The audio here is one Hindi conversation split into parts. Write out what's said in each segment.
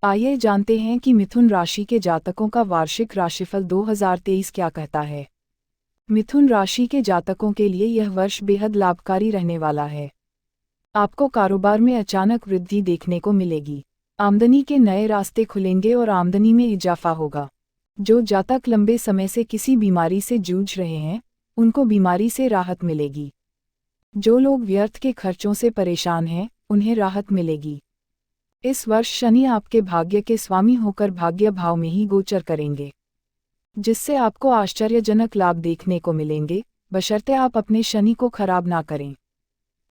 आइए जानते हैं कि मिथुन राशि के जातकों का वार्षिक राशिफल 2023 क्या कहता है। मिथुन राशि के जातकों के लिए यह वर्ष बेहद लाभकारी रहने वाला है। आपको कारोबार में अचानक वृद्धि देखने को मिलेगी। आमदनी के नए रास्ते खुलेंगे और आमदनी में इजाफा होगा। जो जातक लंबे समय से किसी बीमारी से जूझ रहे हैं, उनको बीमारी से राहत मिलेगी। जो लोग व्यर्थ के खर्चों से परेशान हैं, उन्हें राहत मिलेगी। इस वर्ष शनि आपके भाग्य के स्वामी होकर भाग्य भाव में ही गोचर करेंगे, जिससे आपको आश्चर्यजनक लाभ देखने को मिलेंगे, बशर्ते आप अपने शनि को खराब ना करें।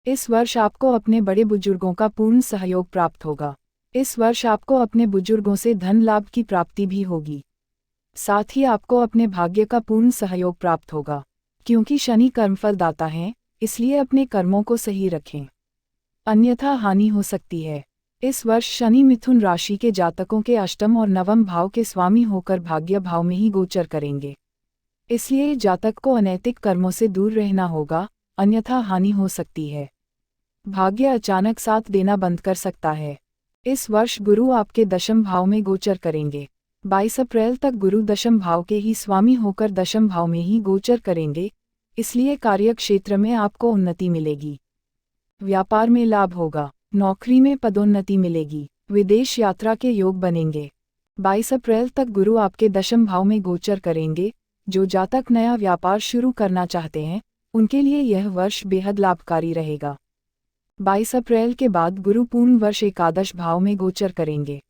इस वर्ष आपको अपने बड़े बुजुर्गों का पूर्ण सहयोग प्राप्त होगा। इस वर्ष आपको अपने बुजुर्गों से धन लाभ की प्राप्ति भी होगी। साथ ही आपको अपने भाग्य का पूर्ण सहयोग प्राप्त होगा। क्योंकि शनि कर्मफल दाता है, इसलिए अपने कर्मों को सही रखें, अन्यथा हानि हो सकती है। इस वर्ष शनि मिथुन राशि के जातकों के अष्टम और नवम भाव के स्वामी होकर भाग्य भाव में ही गोचर करेंगे। इसलिए जातक को अनैतिक कर्मों से दूर रहना होगा, अन्यथा हानि हो सकती है। भाग्य अचानक साथ देना बंद कर सकता है। इस वर्ष गुरु आपके दशम भाव में गोचर करेंगे। 22 अप्रैल तक गुरु दशम भाव के ही स्वामी होकर दशम भाव में ही गोचर करेंगे, इसलिए कार्य क्षेत्र में आपको उन्नति मिलेगी। व्यापार में लाभ होगा। नौकरी में पदोन्नति मिलेगी। विदेश यात्रा के योग बनेंगे। 22 अप्रैल तक गुरु आपके दशम भाव में गोचर करेंगे। जो जातक नया व्यापार शुरू करना चाहते हैं, उनके लिए यह वर्ष बेहद लाभकारी रहेगा। 22 अप्रैल के बाद गुरु पूर्ण वर्ष एकादश भाव में गोचर करेंगे।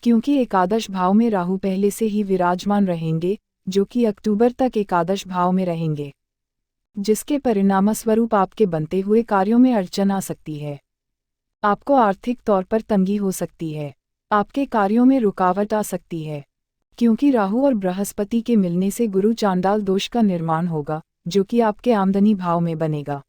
क्योंकि एकादश भाव में राहु पहले से ही विराजमान रहेंगे, जो कि अक्टूबर तक एकादश भाव में रहेंगे, जिसके परिणामस्वरूप आपके बनते हुए कार्यों में अड़चन आ सकती है। आपको आर्थिक तौर पर तंगी हो सकती है। आपके कार्यों में रुकावट आ सकती है। क्योंकि राहु और बृहस्पति के मिलने से गुरु चांडाल दोष का निर्माण होगा, जो कि आपके आमदनी भाव में बनेगा,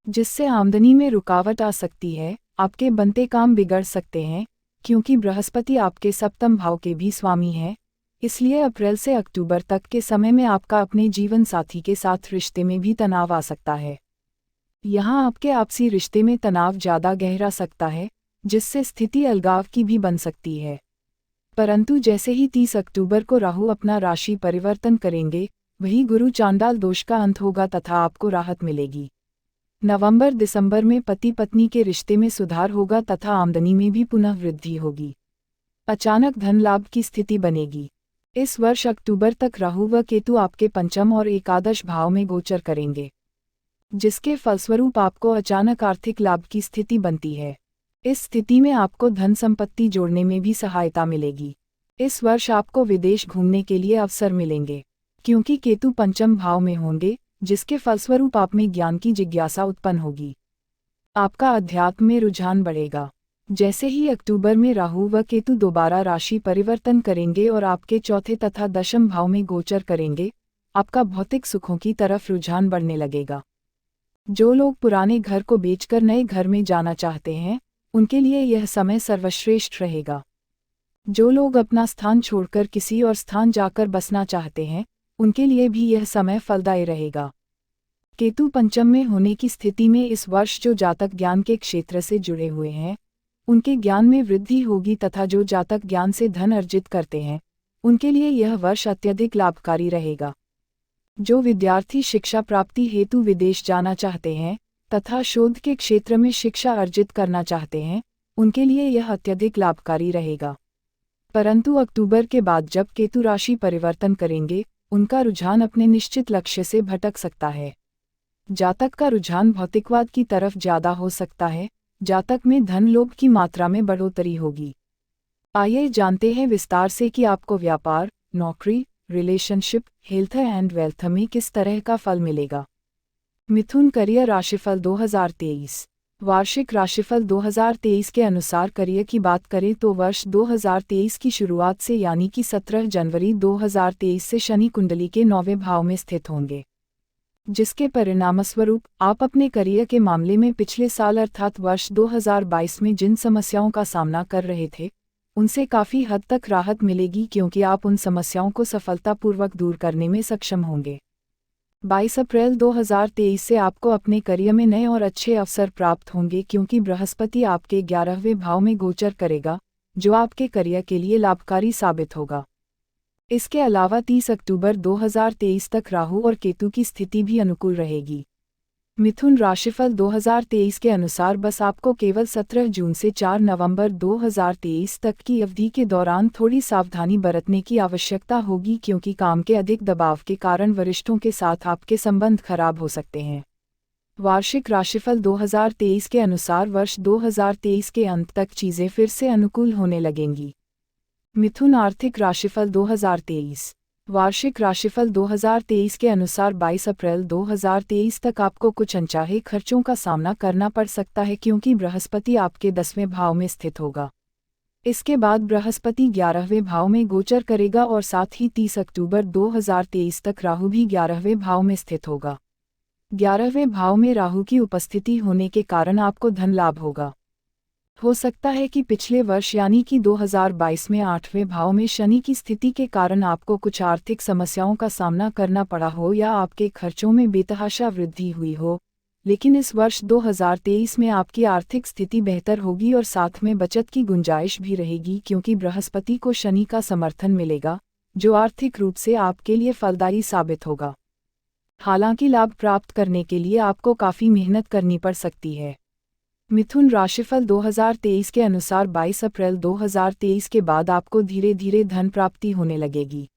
जिससे आमदनी में रुकावट आ सकती है। आपके बनते काम बिगड़ सकते हैं। क्योंकि बृहस्पति आपके सप्तम भाव के भी स्वामी हैं, इसलिए अप्रैल से अक्टूबर तक के समय में आपका अपने जीवन साथी के साथ रिश्ते में भी तनाव आ सकता है। यहाँ आपके आपसी रिश्ते में तनाव ज़्यादा गहरा सकता है, जिससे स्थिति अलगाव की भी बन सकती है। परंतु जैसे ही 30 अक्टूबर को राहु अपना राशि परिवर्तन करेंगे, वही गुरु चांडाल दोष का अंत होगा तथा आपको राहत मिलेगी। नवंबर-दिसंबर में पति पत्नी के रिश्ते में सुधार होगा तथा आमदनी में भी पुनः वृद्धि होगी। अचानक धन लाभ की स्थिति बनेगी। इस वर्ष अक्टूबर तक राहु व केतु आपके पंचम और एकादश भाव में गोचर करेंगे, जिसके फलस्वरूप आपको अचानक आर्थिक लाभ की स्थिति बनती है। इस स्थिति में आपको धन संपत्ति जोड़ने में भी सहायता मिलेगी। इस वर्ष आपको विदेश घूमने के लिए अवसर मिलेंगे, क्योंकि केतु पंचम भाव में होंगे, जिसके फलस्वरूप आप में ज्ञान की जिज्ञासा उत्पन्न होगी। आपका अध्यात्म में रुझान बढ़ेगा। जैसे ही अक्टूबर में राहु व केतु दोबारा राशि परिवर्तन करेंगे और आपके चौथे तथा दशम भाव में गोचर करेंगे, आपका भौतिक सुखों की तरफ रुझान बढ़ने लगेगा। जो लोग पुराने घर को बेचकर नए घर में जाना चाहते हैं, उनके लिए यह समय सर्वश्रेष्ठ रहेगा। जो लोग अपना स्थान छोड़कर किसी और स्थान जाकर बसना चाहते हैं, उनके लिए भी यह समय फलदायी रहेगा। केतु पंचम में होने की स्थिति में इस वर्ष जो जातक ज्ञान के क्षेत्र से जुड़े हुए हैं, उनके ज्ञान में वृद्धि होगी तथा जो जातक ज्ञान से धन अर्जित करते हैं, उनके लिए यह वर्ष अत्यधिक लाभकारी रहेगा। जो विद्यार्थी शिक्षा प्राप्ति हेतु विदेश जाना चाहते हैं तथा शोध के क्षेत्र में शिक्षा अर्जित करना चाहते हैं, उनके लिए यह अत्यधिक लाभकारी रहेगा। परंतु अक्टूबर के बाद जब केतु राशि परिवर्तन करेंगे, उनका रुझान अपने निश्चित लक्ष्य से भटक सकता है। जातक का रुझान भौतिकवाद की तरफ ज़्यादा हो सकता है। जातक में धन लोभ की मात्रा में बढ़ोतरी होगी। आइए जानते हैं विस्तार से कि आपको व्यापार, नौकरी, रिलेशनशिप, हेल्थ एंड वेल्थ में किस तरह का फल मिलेगा। मिथुन करियर राशिफल 2023। वार्षिक राशिफल 2023 के अनुसार करियर की बात करें तो वर्ष 2023 की शुरुआत से यानी कि 17 जनवरी 2023 से शनि कुंडली के 9वें भाव में स्थित होंगे, जिसके परिणामस्वरूप आप अपने करियर के मामले में पिछले साल अर्थात वर्ष 2022 में जिन समस्याओं का सामना कर रहे थे, उनसे काफ़ी हद तक राहत मिलेगी, क्योंकि आप उन समस्याओं को सफलतापूर्वक दूर करने में सक्षम होंगे। 22 अप्रैल 2023 से आपको अपने करियर में नए और अच्छे अवसर प्राप्त होंगे, क्योंकि बृहस्पति आपके 11वें भाव में गोचर करेगा, जो आपके करियर के लिए लाभकारी साबित होगा। इसके अलावा 30 अक्टूबर 2023 तक राहु और केतु की स्थिति भी अनुकूल रहेगी। मिथुन राशिफल 2023 के अनुसार बस आपको केवल 17 जून से 4 नवंबर 2023 तक की अवधि के दौरान थोड़ी सावधानी बरतने की आवश्यकता होगी, क्योंकि काम के अधिक दबाव के कारण वरिष्ठों के साथ आपके संबंध खराब हो सकते हैं। वार्षिक राशिफल 2023 के अनुसार वर्ष 2023 के अंत तक चीजें फिर से अनुकूल होने लगेंगी। मिथुन आर्थिक राशिफल 2023 वार्षिक राशिफल 2023 के अनुसार 22 अप्रैल 2023 तक आपको कुछ अनचाहे खर्चों का सामना करना पड़ सकता है, क्योंकि बृहस्पति आपके 10वें भाव में स्थित होगा। इसके बाद बृहस्पति 11वें भाव में गोचर करेगा और साथ ही 30 अक्टूबर 2023 तक राहु भी 11वें भाव में स्थित होगा। 11वें भाव में राहु की उपस्थिति होने के कारण आपको धन लाभ होगा। हो सकता है कि पिछले वर्ष यानी कि 2022 में 8वें भाव में शनि की स्थिति के कारण आपको कुछ आर्थिक समस्याओं का सामना करना पड़ा हो या आपके खर्चों में बेतहाशा वृद्धि हुई हो, लेकिन इस वर्ष 2023 में आपकी आर्थिक स्थिति बेहतर होगी और साथ में बचत की गुंजाइश भी रहेगी, क्योंकि बृहस्पति को शनि का समर्थन मिलेगा, जो आर्थिक रूप से आपके लिए फलदायी साबित होगा। हालांकि लाभ प्राप्त करने के लिए आपको काफ़ी मेहनत करनी पड़ सकती है। मिथुन राशिफल 2023 के अनुसार 22 अप्रैल 2023 के बाद आपको धीरे धीरे धन प्राप्ति होने लगेगी।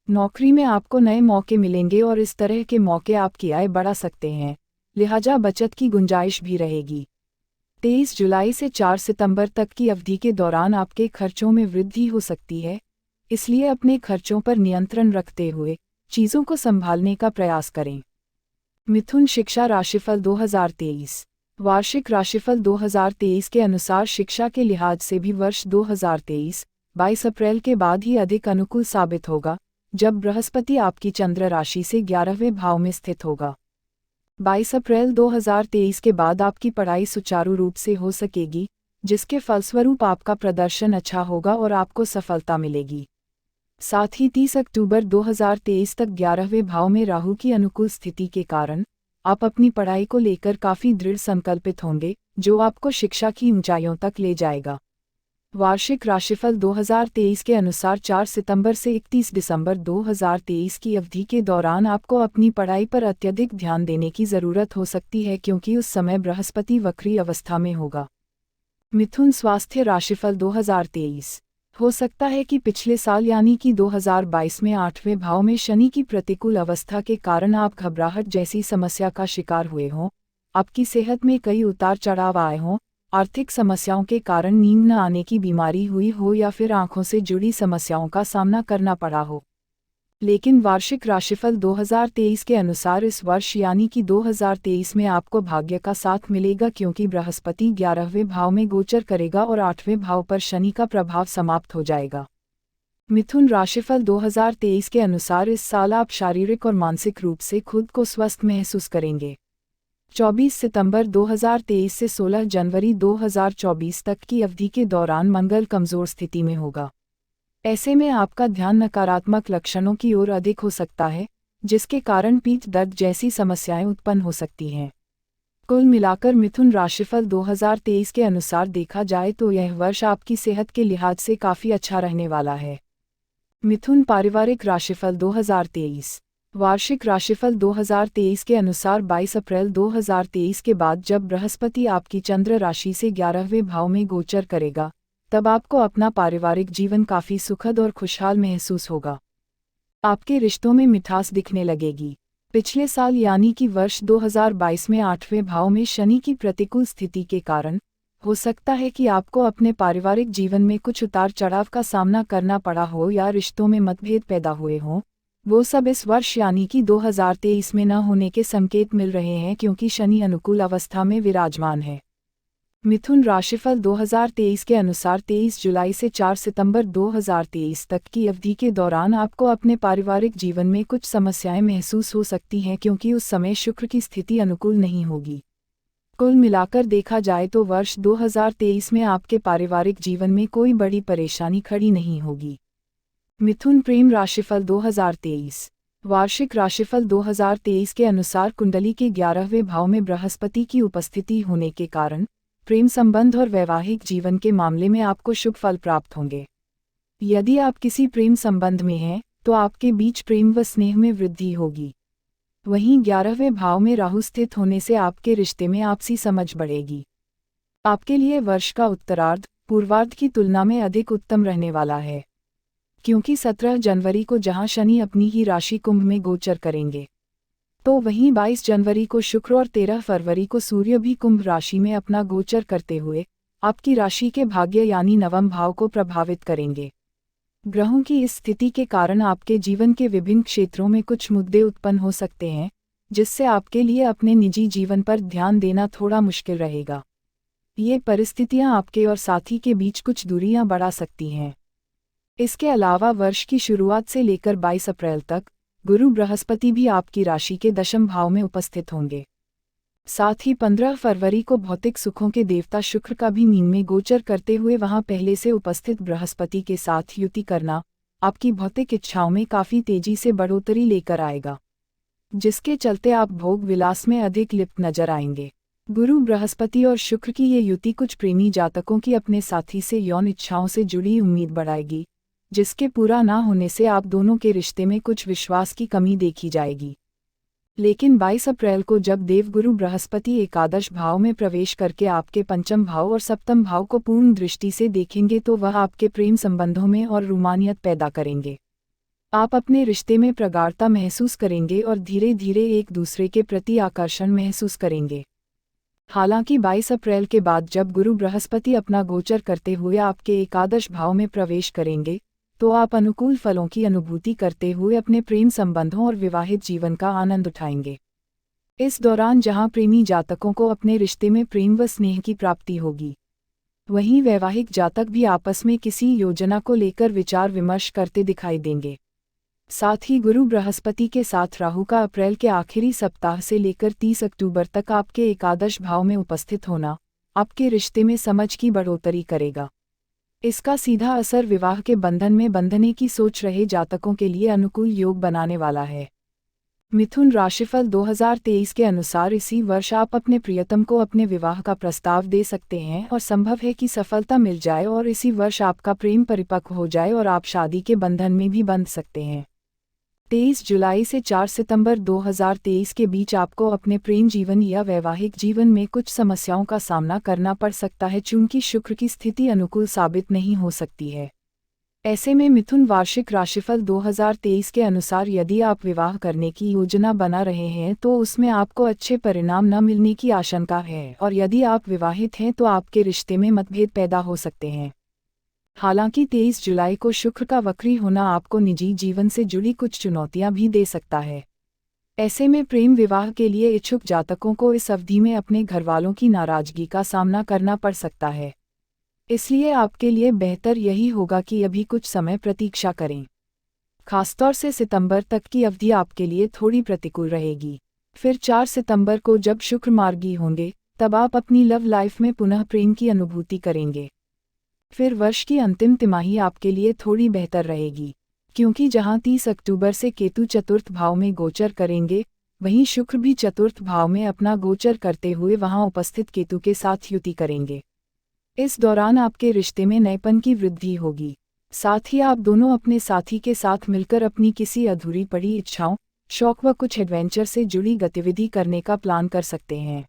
नौकरी में आपको नए मौके मिलेंगे और इस तरह के मौके आपकी आय बढ़ा सकते हैं, लिहाजा बचत की गुंजाइश भी रहेगी। 23 जुलाई से 4 सितंबर तक की अवधि के दौरान आपके खर्चों में वृद्धि हो सकती है, इसलिए अपने खर्चों पर नियंत्रण रखते हुए चीज़ों को संभालने का प्रयास करें। मिथुन शिक्षा राशिफल 2023 वार्षिक राशिफल 2023 के अनुसार शिक्षा के लिहाज से भी वर्ष 2023 22 अप्रैल के बाद ही अधिक अनुकूल साबित होगा, जब बृहस्पति आपकी चंद्र राशि से 11वें भाव में स्थित होगा। 22 अप्रैल 2023 के बाद आपकी पढ़ाई सुचारू रूप से हो सकेगी, जिसके फलस्वरूप आपका प्रदर्शन अच्छा होगा और आपको सफलता मिलेगी। साथ ही 30 अक्टूबर 2023 तक 11वें भाव में राहु की अनुकूल स्थिति के कारण आप अपनी पढ़ाई को लेकर काफ़ी दृढ़ संकल्पित होंगे, जो आपको शिक्षा की ऊंचाइयों तक ले जाएगा। वार्षिक राशिफल 2023 के अनुसार 4 सितंबर से 31 दिसंबर 2023 की अवधि के दौरान आपको अपनी पढ़ाई पर अत्यधिक ध्यान देने की ज़रूरत हो सकती है, क्योंकि उस समय बृहस्पति वक्री अवस्था में होगा। मिथुन स्वास्थ्य राशिफल 2023 हो सकता है कि पिछले साल यानी कि 2022 में 8वें भाव में शनि की प्रतिकूल अवस्था के कारण आप घबराहट जैसी समस्या का शिकार हुए हों, आपकी सेहत में कई उतार चढ़ाव आए हों, आर्थिक समस्याओं के कारण नींद न आने की बीमारी हुई हो या फिर आंखों से जुड़ी समस्याओं का सामना करना पड़ा हो। लेकिन वार्षिक राशिफल 2023 के अनुसार इस वर्ष यानी कि 2023 में आपको भाग्य का साथ मिलेगा, क्योंकि बृहस्पति 11वें भाव में गोचर करेगा और 8वें भाव पर शनि का प्रभाव समाप्त हो जाएगा। मिथुन राशिफल 2023 के अनुसार इस साल आप शारीरिक और मानसिक रूप से खुद को स्वस्थ महसूस करेंगे। 24 सितंबर 2023 से 16 जनवरी 2024 तक की अवधि के दौरान मंगल कमजोर स्थिति में होगा। ऐसे में आपका ध्यान नकारात्मक लक्षणों की ओर अधिक हो सकता है, जिसके कारण पीठ दर्द जैसी समस्याएं उत्पन्न हो सकती हैं। कुल मिलाकर मिथुन राशिफल 2023 के अनुसार देखा जाए तो यह वर्ष आपकी सेहत के लिहाज से काफ़ी अच्छा रहने वाला है। मिथुन पारिवारिक राशिफल 2023 वार्षिक राशिफल 2023 के अनुसार 22 अप्रैल 2023 के बाद जब बृहस्पति आपकी चंद्र राशि से 11वें भाव में गोचर करेगा, तब आपको अपना पारिवारिक जीवन काफ़ी सुखद और खुशहाल महसूस होगा। आपके रिश्तों में मिठास दिखने लगेगी। पिछले साल यानी कि वर्ष 2022 में 8वें भाव में शनि की प्रतिकूल स्थिति के कारण हो सकता है कि आपको अपने पारिवारिक जीवन में कुछ उतार चढ़ाव का सामना करना पड़ा हो या रिश्तों में मतभेद पैदा हुए हों। वो सब इस वर्ष यानी कि 2023 में न होने के संकेत मिल रहे हैं, क्योंकि शनि अनुकूल अवस्था में विराजमान है। मिथुन राशिफल 2023 के अनुसार 23 जुलाई से 4 सितंबर 2023 तक की अवधि के दौरान आपको अपने पारिवारिक जीवन में कुछ समस्याएं महसूस हो सकती हैं, क्योंकि उस समय शुक्र की स्थिति अनुकूल नहीं होगी। कुल मिलाकर देखा जाए तो वर्ष 2023 में आपके पारिवारिक जीवन में कोई बड़ी परेशानी खड़ी नहीं होगी। मिथुन प्रेम राशिफल 2023 वार्षिक राशिफल 2023 के अनुसार कुंडली के 11वें भाव में बृहस्पति की उपस्थिति होने के कारण प्रेम संबंध और वैवाहिक जीवन के मामले में आपको शुभ फल प्राप्त होंगे। यदि आप किसी प्रेम संबंध में हैं, तो आपके बीच प्रेम व स्नेह में वृद्धि होगी। वहीं 11वें भाव में राहु स्थित होने से आपके रिश्ते में आपसी समझ बढ़ेगी। आपके लिए वर्ष का उत्तरार्ध पूर्वार्ध की तुलना में अधिक उत्तम रहने वाला है, क्योंकि 17 जनवरी को जहां शनि अपनी ही राशि कुंभ में गोचर करेंगे, तो वहीं 22 जनवरी को शुक्र और 13 फरवरी को सूर्य भी कुंभ राशि में अपना गोचर करते हुए आपकी राशि के भाग्य यानी नवम भाव को प्रभावित करेंगे। ग्रहों की इस स्थिति के कारण आपके जीवन के विभिन्न क्षेत्रों में कुछ मुद्दे उत्पन्न हो सकते हैं, जिससे आपके लिए अपने निजी जीवन पर ध्यान देना थोड़ा मुश्किल रहेगा। ये परिस्थितियां आपके और साथी के बीच कुछ दूरियां बढ़ा सकती हैं। इसके अलावा वर्ष की शुरुआत से लेकर 22 अप्रैल तक गुरु बृहस्पति भी आपकी राशि के दशम भाव में उपस्थित होंगे। साथ ही 15 फरवरी को भौतिक सुखों के देवता शुक्र का भी मीन में गोचर करते हुए वहां पहले से उपस्थित बृहस्पति के साथ युति करना आपकी भौतिक इच्छाओं में काफी तेजी से बढ़ोतरी लेकर आएगा, जिसके चलते आप भोग विलास में अधिक लिप्त नजर आएंगे। गुरु बृहस्पति और शुक्र की ये युति कुछ प्रेमी जातकों की अपने साथी से यौन इच्छाओं से जुड़ी उम्मीद बढ़ाएगी, जिसके पूरा ना होने से आप दोनों के रिश्ते में कुछ विश्वास की कमी देखी जाएगी। लेकिन 22 अप्रैल को जब देवगुरु बृहस्पति एकादश भाव में प्रवेश करके आपके पंचम भाव और सप्तम भाव को पूर्ण दृष्टि से देखेंगे, तो वह आपके प्रेम संबंधों में और रोमानियत पैदा करेंगे। आप अपने रिश्ते में प्रगाढ़ता महसूस करेंगे और धीरे धीरे एक दूसरे के प्रति आकर्षण महसूस करेंगे। हालांकि 22 अप्रैल के बाद जब गुरु बृहस्पति अपना गोचर करते हुए आपके एकादश भाव में प्रवेश करेंगे, तो आप अनुकूल फलों की अनुभूति करते हुए अपने प्रेम संबंधों और विवाहित जीवन का आनंद उठाएंगे। इस दौरान जहां प्रेमी जातकों को अपने रिश्ते में प्रेम व स्नेह की प्राप्ति होगी, वहीं वैवाहिक जातक भी आपस में किसी योजना को लेकर विचार विमर्श करते दिखाई देंगे। साथ ही गुरु बृहस्पति के साथ राहु का अप्रैल के आखिरी सप्ताह से लेकर 30 अक्टूबर तक आपके एकादश भाव में उपस्थित होना आपके रिश्ते में समझ की बढ़ोतरी करेगा। इसका सीधा असर विवाह के बंधन में बंधने की सोच रहे जातकों के लिए अनुकूल योग बनाने वाला है। मिथुन राशिफल 2023 के अनुसार इसी वर्ष आप अपने प्रियतम को अपने विवाह का प्रस्ताव दे सकते हैं और संभव है कि सफलता मिल जाए और इसी वर्ष आपका प्रेम परिपक्व हो जाए और आप शादी के बंधन में भी बंध सकते हैं। 23 जुलाई से 4 सितंबर 2023 के बीच आपको अपने प्रेम जीवन या वैवाहिक जीवन में कुछ समस्याओं का सामना करना पड़ सकता है, चूंकि शुक्र की स्थिति अनुकूल साबित नहीं हो सकती है। ऐसे में मिथुन वार्षिक राशिफल 2023 के अनुसार यदि आप विवाह करने की योजना बना रहे हैं तो उसमें आपको अच्छे परिणाम न मिलने की आशंका है, और यदि आप विवाहित हैं तो आपके रिश्ते में मतभेद पैदा हो सकते हैं। हालांकि 23 जुलाई को शुक्र का वक्री होना आपको निजी जीवन से जुड़ी कुछ चुनौतियां भी दे सकता है। ऐसे में प्रेम विवाह के लिए इच्छुक जातकों को इस अवधि में अपने घरवालों की नाराजगी का सामना करना पड़ सकता है। इसलिए आपके लिए बेहतर यही होगा कि अभी कुछ समय प्रतीक्षा करें। खासतौर से सितंबर तक की अवधि आपके लिए थोड़ी प्रतिकूल रहेगी। फिर 4 सितंबर को जब शुक्र मार्गी होंगे, तब आप अपनी लव लाइफ में पुनः प्रेम की अनुभूति करेंगे। फिर वर्ष की अंतिम तिमाही आपके लिए थोड़ी बेहतर रहेगी, क्योंकि जहां 30 अक्टूबर से केतु चतुर्थ भाव में गोचर करेंगे, वहीं शुक्र भी चतुर्थ भाव में अपना गोचर करते हुए वहां उपस्थित केतु के साथ युति करेंगे। इस दौरान आपके रिश्ते में नएपन की वृद्धि होगी। साथ ही आप दोनों अपने साथी के साथ मिलकर अपनी किसी अधूरी पड़ी इच्छाओं, शौक व कुछ एडवेंचर से जुड़ी गतिविधि करने का प्लान कर सकते हैं।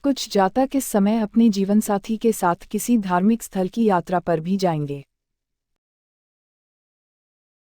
कुछ जातक इस समय अपने जीवनसाथी के साथ किसी धार्मिक स्थल की यात्रा पर भी जाएंगे।